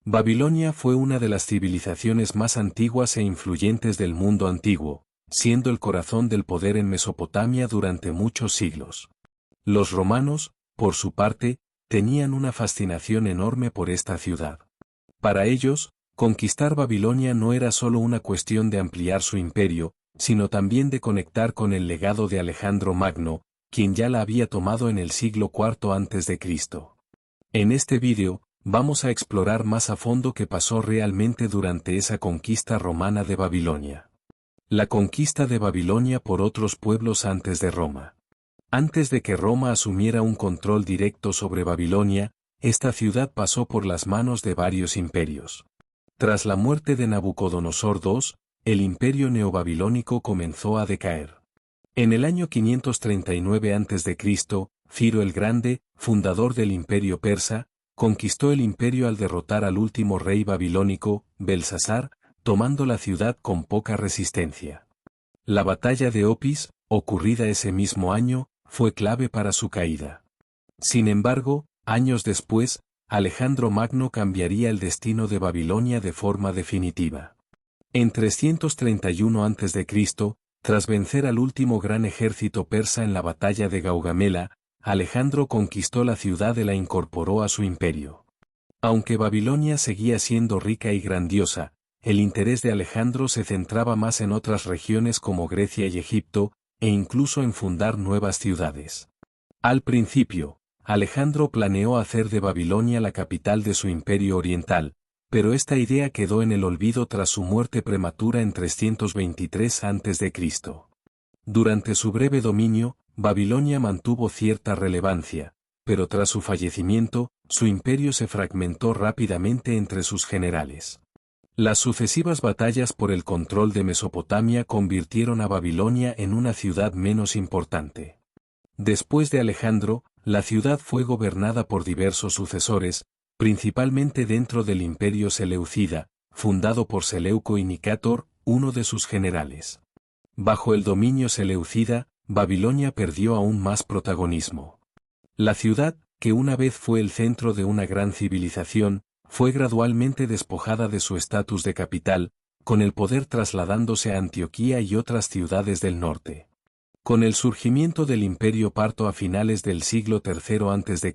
Babilonia fue una de las civilizaciones más antiguas e influyentes del mundo antiguo, siendo el corazón del poder en Mesopotamia durante muchos siglos. Los romanos, por su parte, tenían una fascinación enorme por esta ciudad. Para ellos, conquistar Babilonia no era solo una cuestión de ampliar su imperio, sino también de conectar con el legado de Alejandro Magno, quien ya la había tomado en el siglo IV a.C. En este vídeo, vamos a explorar más a fondo qué pasó realmente durante esa conquista romana de Babilonia. La conquista de Babilonia por otros pueblos antes de Roma. Antes de que Roma asumiera un control directo sobre Babilonia, esta ciudad pasó por las manos de varios imperios. Tras la muerte de Nabucodonosor II, el imperio neobabilónico comenzó a decaer. En el año 539 a.C., Ciro el Grande, fundador del imperio persa, conquistó el imperio al derrotar al último rey babilónico, Belsasar, tomando la ciudad con poca resistencia. La batalla de Opis, ocurrida ese mismo año, fue clave para su caída. Sin embargo, años después, Alejandro Magno cambiaría el destino de Babilonia de forma definitiva. En 331 a.C., tras vencer al último gran ejército persa en la batalla de Gaugamela, Alejandro conquistó la ciudad y la incorporó a su imperio. Aunque Babilonia seguía siendo rica y grandiosa, el interés de Alejandro se centraba más en otras regiones como Grecia y Egipto, e incluso en fundar nuevas ciudades. Al principio, Alejandro planeó hacer de Babilonia la capital de su imperio oriental, pero esta idea quedó en el olvido tras su muerte prematura en 323 a.C. Durante su breve dominio, Babilonia mantuvo cierta relevancia, pero tras su fallecimiento, su imperio se fragmentó rápidamente entre sus generales. Las sucesivas batallas por el control de Mesopotamia convirtieron a Babilonia en una ciudad menos importante. Después de Alejandro, la ciudad fue gobernada por diversos sucesores, principalmente dentro del imperio seleucida, fundado por Seleuco y Nicátor, uno de sus generales. Bajo el dominio seleucida, Babilonia perdió aún más protagonismo. La ciudad, que una vez fue el centro de una gran civilización, fue gradualmente despojada de su estatus de capital, con el poder trasladándose a Antioquía y otras ciudades del norte. Con el surgimiento del Imperio Parto a finales del siglo III a.C.,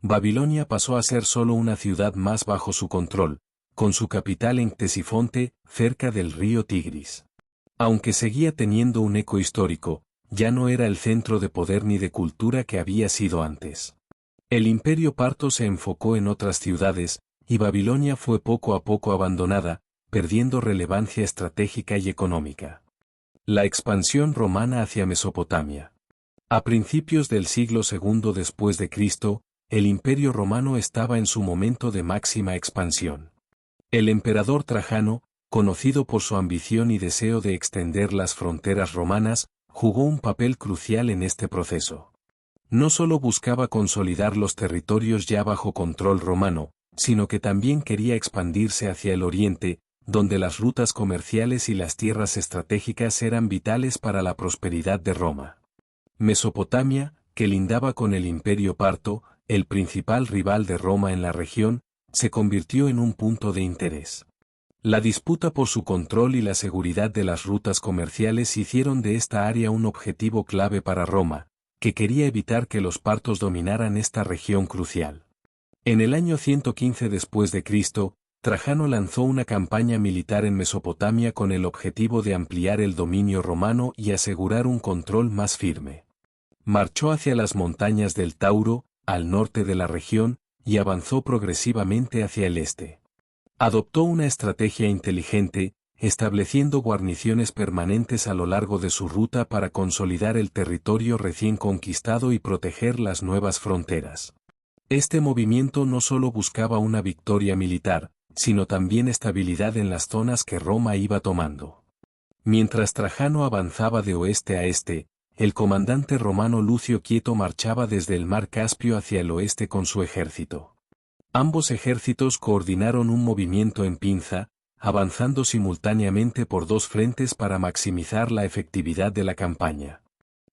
Babilonia pasó a ser solo una ciudad más bajo su control, con su capital en Ctesifonte, cerca del río Tigris. Aunque seguía teniendo un eco histórico, ya no era el centro de poder ni de cultura que había sido antes. El Imperio Parto se enfocó en otras ciudades, y Babilonia fue poco a poco abandonada, perdiendo relevancia estratégica y económica. La expansión romana hacia Mesopotamia. A principios del siglo II después de Cristo, el Imperio Romano estaba en su momento de máxima expansión. El emperador Trajano, conocido por su ambición y deseo de extender las fronteras romanas, jugó un papel crucial en este proceso. No solo buscaba consolidar los territorios ya bajo control romano, sino que también quería expandirse hacia el oriente, donde las rutas comerciales y las tierras estratégicas eran vitales para la prosperidad de Roma. Mesopotamia, que lindaba con el Imperio Parto, el principal rival de Roma en la región, se convirtió en un punto de interés. La disputa por su control y la seguridad de las rutas comerciales hicieron de esta área un objetivo clave para Roma, que quería evitar que los partos dominaran esta región crucial. En el año 115 después de Cristo, Trajano lanzó una campaña militar en Mesopotamia con el objetivo de ampliar el dominio romano y asegurar un control más firme. Marchó hacia las montañas del Tauro, al norte de la región, y avanzó progresivamente hacia el este. Adoptó una estrategia inteligente, estableciendo guarniciones permanentes a lo largo de su ruta para consolidar el territorio recién conquistado y proteger las nuevas fronteras. Este movimiento no solo buscaba una victoria militar, sino también estabilidad en las zonas que Roma iba tomando. Mientras Trajano avanzaba de oeste a este, el comandante romano Lucio Quieto marchaba desde el mar Caspio hacia el oeste con su ejército. Ambos ejércitos coordinaron un movimiento en pinza, avanzando simultáneamente por dos frentes para maximizar la efectividad de la campaña.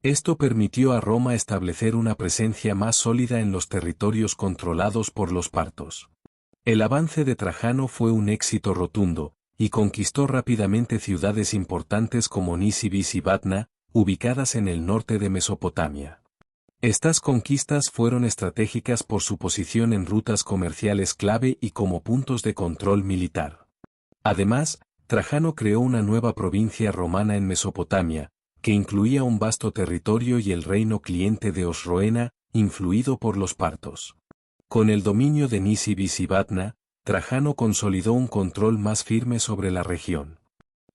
Esto permitió a Roma establecer una presencia más sólida en los territorios controlados por los partos. El avance de Trajano fue un éxito rotundo, y conquistó rápidamente ciudades importantes como Nisibis y Batna, ubicadas en el norte de Mesopotamia. Estas conquistas fueron estratégicas por su posición en rutas comerciales clave y como puntos de control militar. Además, Trajano creó una nueva provincia romana en Mesopotamia, que incluía un vasto territorio y el reino cliente de Osroena, influido por los partos. Con el dominio de Nisibis y Batna, Trajano consolidó un control más firme sobre la región.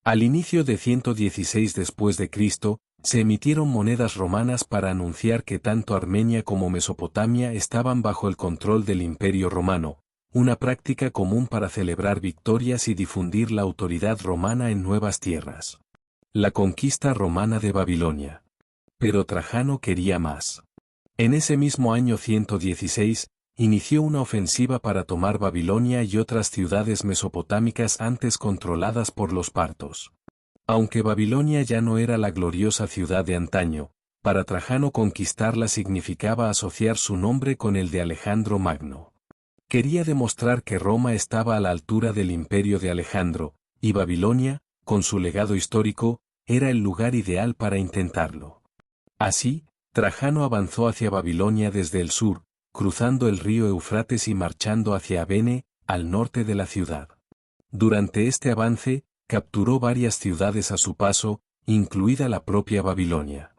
Al inicio de 116 después de Cristo, se emitieron monedas romanas para anunciar que tanto Armenia como Mesopotamia estaban bajo el control del Imperio Romano, una práctica común para celebrar victorias y difundir la autoridad romana en nuevas tierras. La conquista romana de Babilonia. Pero Trajano quería más. En ese mismo año 116, inició una ofensiva para tomar Babilonia y otras ciudades mesopotámicas antes controladas por los partos. Aunque Babilonia ya no era la gloriosa ciudad de antaño, para Trajano conquistarla significaba asociar su nombre con el de Alejandro Magno. Quería demostrar que Roma estaba a la altura del imperio de Alejandro, y Babilonia, con su legado histórico, era el lugar ideal para intentarlo. Así, Trajano avanzó hacia Babilonia desde el sur, cruzando el río Eufrates y marchando hacia Abene, al norte de la ciudad. Durante este avance, capturó varias ciudades a su paso, incluida la propia Babilonia.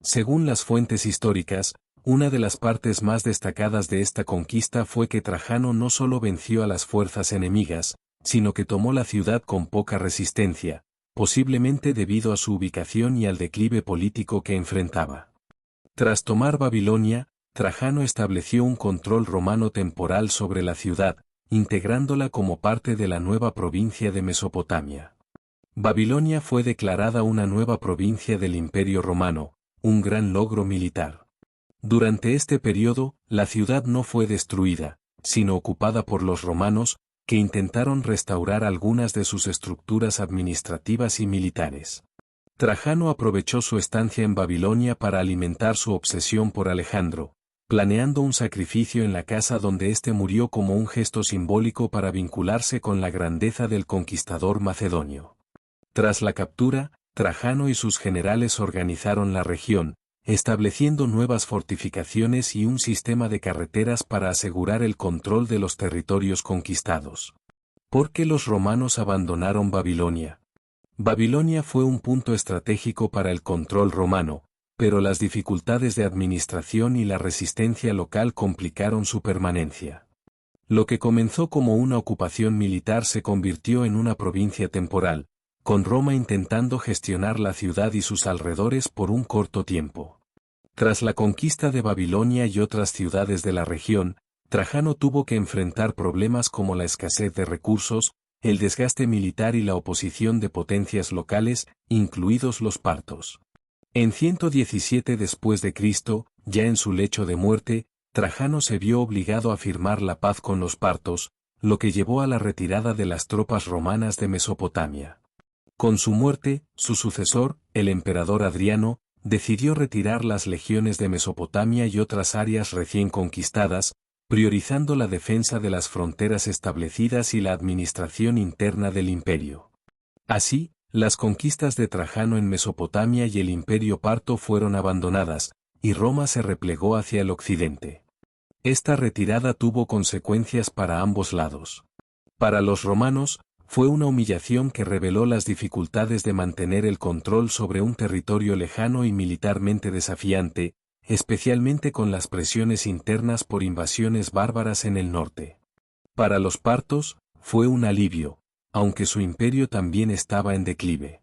Según las fuentes históricas, una de las partes más destacadas de esta conquista fue que Trajano no solo venció a las fuerzas enemigas, sino que tomó la ciudad con poca resistencia, posiblemente debido a su ubicación y al declive político que enfrentaba. Tras tomar Babilonia, Trajano estableció un control romano temporal sobre la ciudad, integrándola como parte de la nueva provincia de Mesopotamia. Babilonia fue declarada una nueva provincia del Imperio Romano, un gran logro militar. Durante este periodo, la ciudad no fue destruida, sino ocupada por los romanos, que intentaron restaurar algunas de sus estructuras administrativas y militares. Trajano aprovechó su estancia en Babilonia para alimentar su obsesión por Alejandro, planeando un sacrificio en la casa donde éste murió como un gesto simbólico para vincularse con la grandeza del conquistador macedonio. Tras la captura, Trajano y sus generales organizaron la región, estableciendo nuevas fortificaciones y un sistema de carreteras para asegurar el control de los territorios conquistados. ¿Por qué los romanos abandonaron Babilonia? Babilonia fue un punto estratégico para el control romano, pero las dificultades de administración y la resistencia local complicaron su permanencia. Lo que comenzó como una ocupación militar se convirtió en una provincia temporal, con Roma intentando gestionar la ciudad y sus alrededores por un corto tiempo. Tras la conquista de Babilonia y otras ciudades de la región, Trajano tuvo que enfrentar problemas como la escasez de recursos, el desgaste militar y la oposición de potencias locales, incluidos los partos. En 117 después de Cristo, ya en su lecho de muerte, Trajano se vio obligado a firmar la paz con los partos, lo que llevó a la retirada de las tropas romanas de Mesopotamia. Con su muerte, su sucesor, el emperador Adriano, decidió retirar las legiones de Mesopotamia y otras áreas recién conquistadas, priorizando la defensa de las fronteras establecidas y la administración interna del imperio. Así, las conquistas de Trajano en Mesopotamia y el imperio parto fueron abandonadas, y Roma se replegó hacia el occidente. Esta retirada tuvo consecuencias para ambos lados. Para los romanos, fue una humillación que reveló las dificultades de mantener el control sobre un territorio lejano y militarmente desafiante, especialmente con las presiones internas por invasiones bárbaras en el norte. Para los partos, fue un alivio, aunque su imperio también estaba en declive.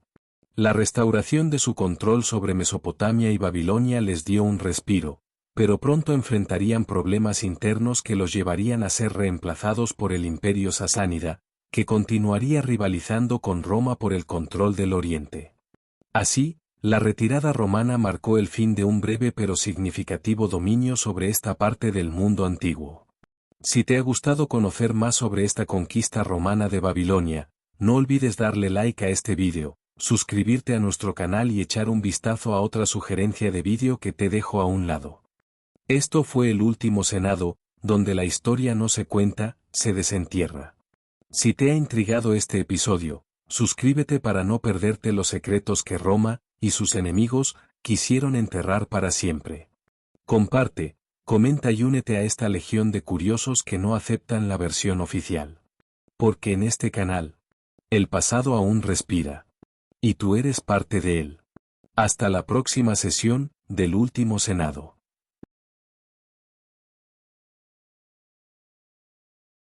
La restauración de su control sobre Mesopotamia y Babilonia les dio un respiro, pero pronto enfrentarían problemas internos que los llevarían a ser reemplazados por el imperio sasánida, que continuaría rivalizando con Roma por el control del Oriente. Así, la retirada romana marcó el fin de un breve pero significativo dominio sobre esta parte del mundo antiguo. Si te ha gustado conocer más sobre esta conquista romana de Babilonia, no olvides darle like a este vídeo, suscribirte a nuestro canal y echar un vistazo a otra sugerencia de vídeo que te dejo a un lado. Esto fue el último Senado. donde la historia no se cuenta, se desentierra. Si te ha intrigado este episodio, suscríbete para no perderte los secretos que Roma y sus enemigos quisieron enterrar para siempre. Comparte, comenta y únete a esta legión de curiosos que no aceptan la versión oficial. Porque en este canal, el pasado aún respira. Y tú eres parte de él. Hasta la próxima sesión del Último Senado.